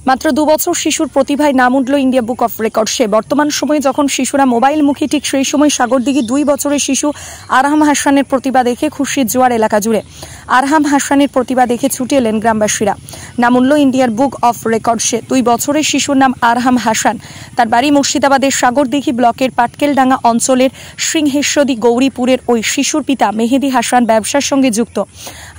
মাত্র 2 বছর শিশুর প্রতিভায় নাম উঠল ইন্ডিয়া বুক অফ রেকর্ডসে। বর্তমান সময়ে যখন শিশুরা মোবাইলমুখী, ঠিক সেই সময় সাগরদিঘি 2 বছরের শিশু আরহাম হাসানের প্রতিভা দেখে খুশির জোয়ার এলাকা জুড়ে। আরহাম হাসানের প্রতিভা দেখে ছুটে এলেন গ্রামবাসীরা। নাম উঠল ইন্ডিয়ার বুক অফ রেকর্ডসে। 2 বছরের শিশুর নাম আরহাম হাসান। তার বাড়ি মুর্শিদাবাদের সাগরদিঘি ব্লকের পাটকেলডাঙ্গা অঞ্চলের সিংহেশ্বরী গৌরীপুরের ওই শিশুর পিতা মেহেদি হাসান ব্যবসার সঙ্গে যুক্ত,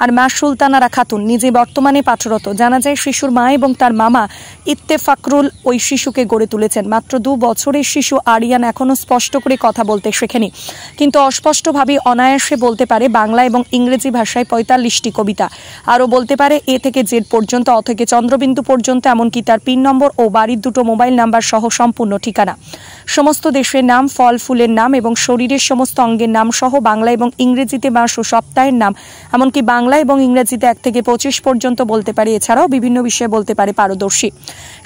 আর মা সুলতানারা খাতুন নিজে বর্তমানে পাঠরত। জানা যায় শিশুর মা এবং তার মামা ইত্তেফাকরুল ওই শিশুকে গড়ে তুলেছেন। মাত্র 2 বছরের শিশু আরিয়ান এখনো স্পষ্ট করে কথা বলতে শেখেনি, কিন্তু অস্পষ্টভাবে অনায়াসে বলতে পারে বাংলা এবং ইংরেজি ভাষায় 45টি কবিতা। আরও বলতে পারে এ থেকে জেড পর্যন্ত, অ থেকে চন্দ্রবিন্দু পর্যন্ত, এমনকি তার পিন নম্বর ও বাড়ির 2টো মোবাইল নাম্বার সহ সম্পূর্ণ ঠিকানা, সমস্ত দেশের নাম, ফল ফুলের নাম এবং শরীরের সমস্ত অঙ্গের নাম সহ বাংলা এবং ইংরেজিতে মাস ও সপ্তাহের নাম, এমনকি বাংলা এবং ইংরেজিতে 1 থেকে 25 পর্যন্ত বলতে পারে। এছাড়াও বিভিন্ন বিষয়ে বলতে পারে পারদর্শী।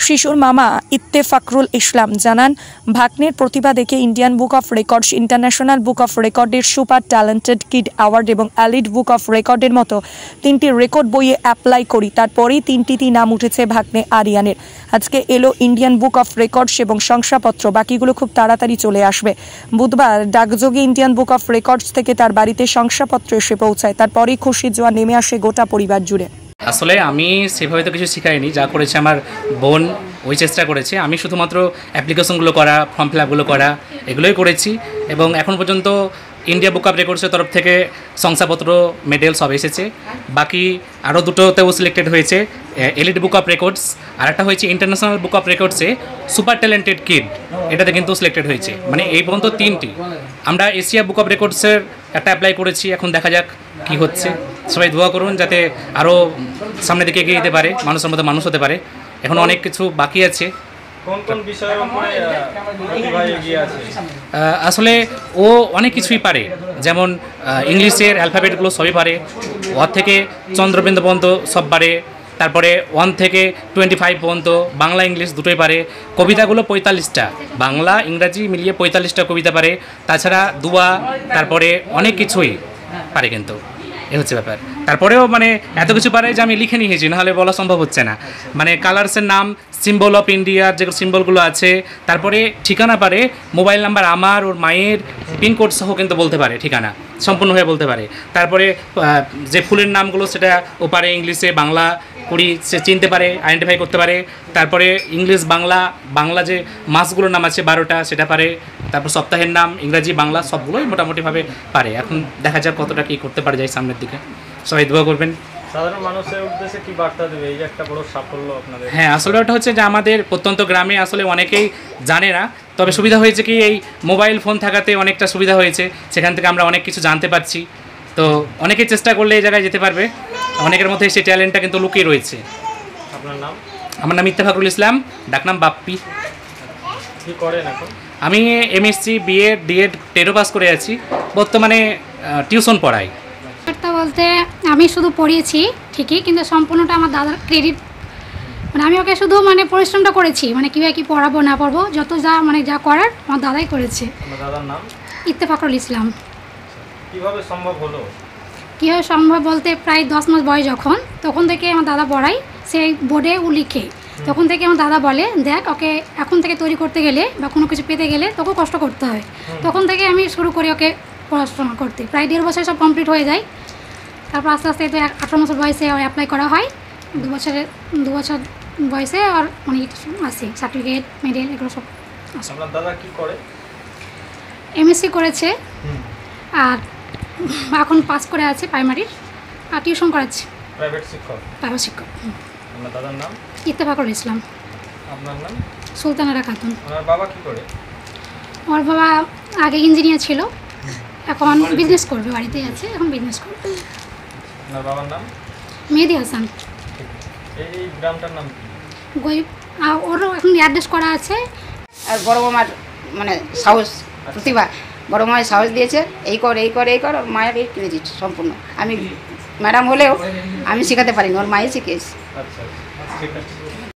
শিশুর মামা ইত্তেফাকরুল ইসলাম জানান, ভাগ্নের প্রতিভা দেখে Indian book of records, international book of রেকর্ডের সুপার ট্যালেন্টেড কিড অ্যাওয়ার্ড এবং এলিট বুক অফ রেকর্ডের মতো 3টি রেকর্ড বইয়ে অ্যাপ্লাই করি। তারপরেই 3টিতেই নাম উঠেছে ভাগ্নে আরিয়ানের। আজকে এলো ইন্ডিয়ান বুক অফ রেকর্ডস এবং শংসাপত্র, বাকিগুলো খুব তাড়াতাড়ি চলে আসবে। বুধবার ডাকযোগে ইন্ডিয়ান বুক অফ রেকর্ডস থেকে তার বাড়িতে শংসাপত্র এসে পৌঁছায়। তারপরেই খুশির জোয়ার নেমে আসে গোটা পরিবার জুড়ে। আসলে আমি সেভাবে তো কিছু শিখাইনি, যা করেছে আমার বোন ওই চেষ্টা করেছে। আমি শুধুমাত্র অ্যাপ্লিকেশনগুলো করা, ফর্ম ফিল আপগুলো করা, এগুলোই করেছি। এবং এখন পর্যন্ত ইন্ডিয়া বুক অফ রেকর্ডসের তরফ থেকে শংসাপত্র, মেডেল সব এসেছে। বাকি আরও 2টোতেও সিলেক্টেড হয়েছে, এলিট বুক অফ রেকর্ডস, আর একটা হয়েছে ইন্টারন্যাশনাল বুক অফ রেকর্ডসে সুপার ট্যালেন্টেড কিড, এটাতে কিন্তু সিলেক্টেড হয়েছে। মানে এই পর্যন্ত 3টি। আমরা এশিয়া বুক অফ রেকর্ডসের একটা অ্যাপ্লাই করেছি, এখন দেখা যাক কি হচ্ছে। সবাই দোয়া করুন যাতে আরও সামনের দিকে এগিয়ে যেতে পারে, মানুষের মধ্যে মানুষ হতে পারে। এখন অনেক কিছু বাকি আছে। আসলে ও অনেক কিছুই পারে, যেমন ইংলিশের অ্যালফাবেটগুলো সবই পারে, 1 থেকে চন্দ্রবিন্দু পর্যন্ত সব পারে। তারপরে 1 থেকে 25 পর্যন্ত বাংলা ইংলিশ দুটোই পারে। কবিতাগুলো 45টা, বাংলা ইংরাজি মিলিয়ে 45টা কবিতা পারে। তাছাড়া দুয়া, তারপরে অনেক কিছুই পারে, কিন্তু এ হচ্ছে ব্যাপার। তারপরেও মানে এত কিছু পারে যে আমি লিখে নিয়েছি, নাহলে বলা সম্ভব হচ্ছে না। মানে কালার্সের নাম, সিম্বল অফ ইন্ডিয়ার যে সিম্বলগুলো আছে, তারপরে ঠিকানা পারে, মোবাইল নাম্বার আমার, ওর মায়ের পিনকোড সহ কিন্তু বলতে পারে, ঠিকানা সম্পূর্ণভাবে বলতে পারে। তারপরে যে ফুলের নামগুলো সেটা ও পারে, ইংলিশে বাংলা কুড়ি সে চিনতে পারে, আইডেন্টিফাই করতে পারে। তারপরে ইংলিশ বাংলা যে মাসগুলোর নাম আছে 12টা, সেটা পারে। তারপর সপ্তাহের নাম ইংরাজি বাংলা সবগুলোই মোটামুটিভাবে পারে। এখন দেখা যাক কতটা কী করতে পারে যায় সামনের দিকে। সবাই দোয়া করবেন। সাধারণ মানুষের উদ্দেশ্যে কি বার্তা দেবে এই যে একটা বড় সাফল্য আপনাদের? হ্যাঁ, আসলে ওটা হচ্ছে যে আমাদের প্রত্যন্ত গ্রামে আসলে অনেকেই জানে না, তবে সুবিধা হয়েছে কি এই মোবাইল ফোন থাকাতে অনেকটা সুবিধা হয়েছে। সেখান থেকে আমরা অনেক কিছু জানতে পারছি। তো অনেকেই চেষ্টা করলে এই জায়গায় যেতে পারবে। অনেকের মধ্যে সেই ট্যালেন্টটা কিন্তু লুকিয়ে রয়েছে। আপনার নাম? আমার নাম ইত্তেফাকরুল ইসলাম, ডাকনাম বাপ্পি। কি করেন এখন? আমি এমএসসি, বিএড, ডিএড, টেরো পাস করে আছি। বর্তমানে টিউশন পড়াই। বলতে আমি শুধু পড়িয়েছি ঠিকই, কিন্তু সম্পূর্ণটা আমার দাদার ক্রেডিট। মানে আমি ওকে শুধু পরিশ্রমটা করেছি, কীভাবে কী পড়াবো না পড়বো, যত যা করার আমার দাদাই করেছে। দাদার নাম? ইত্তেফাকরুল ইসলাম। কীভাবে সম্ভব হলো? কীভাবে সম্ভব বলতে প্রায় 10 মাস বয়স যখন, তখন থেকে আমার দাদা পড়াই, সেই বোর্ডে ও লিখে। তখন থেকে আমার দাদা বলে, দেখ ওকে এখন থেকে তৈরি করতে গেলে বা কোনো কিছু পেতে গেলে তোকে কষ্ট করতে হয়। তখন থেকে আমি শুরু করি ওকে পড়াশোনা করতে। প্রায় 1.5 বছর সব কমপ্লিট হয়ে যায়। তারপর আস্তে আস্তে তো 18 বছর বয়সে অ্যাপ্লাই করা হয়। 2 বছর বয়সে আর আসে সার্টিফিকেট, মেডেল, এগুলো সব আসে। আপনার দাদা কি করে? এমএসসি করেছে, আর এখন পাস করে আছে প্রাইমারির, আর টিউশন করাচ্ছে। প্রাইভেট শিক্ষক? প্রাইভেট শিক্ষক। আপনার দাদার নাম? ইত্তেফাকরুল ইসলাম। আপনার নাম? সুলতানারা খাতুন। আপনার বাবা কি করে? আমার বাবা আগে ইঞ্জিনিয়ার ছিল, এখন বিজনেস করবে, বাড়িতেই আছে, এখন বিজনেস করবে। আপনার বাবার নাম? মেহেদি হাসান। এই গ্রামটার নাম কি? ওরও এখন অ্যাড্রেস করা আছে। আর বড় মামার সাহস, প্রতিভা, বড় মায়ের সাহস দিয়েছে, এই কর এই কর এই কর। ওর মায়ের এই ক্রেডিট সম্পূর্ণ। আমি ম্যাডাম হলেও আমি শেখাতে পারিনি, ওর মায়ের শিখিয়েছি। আচ্ছা, ঠিক আছে।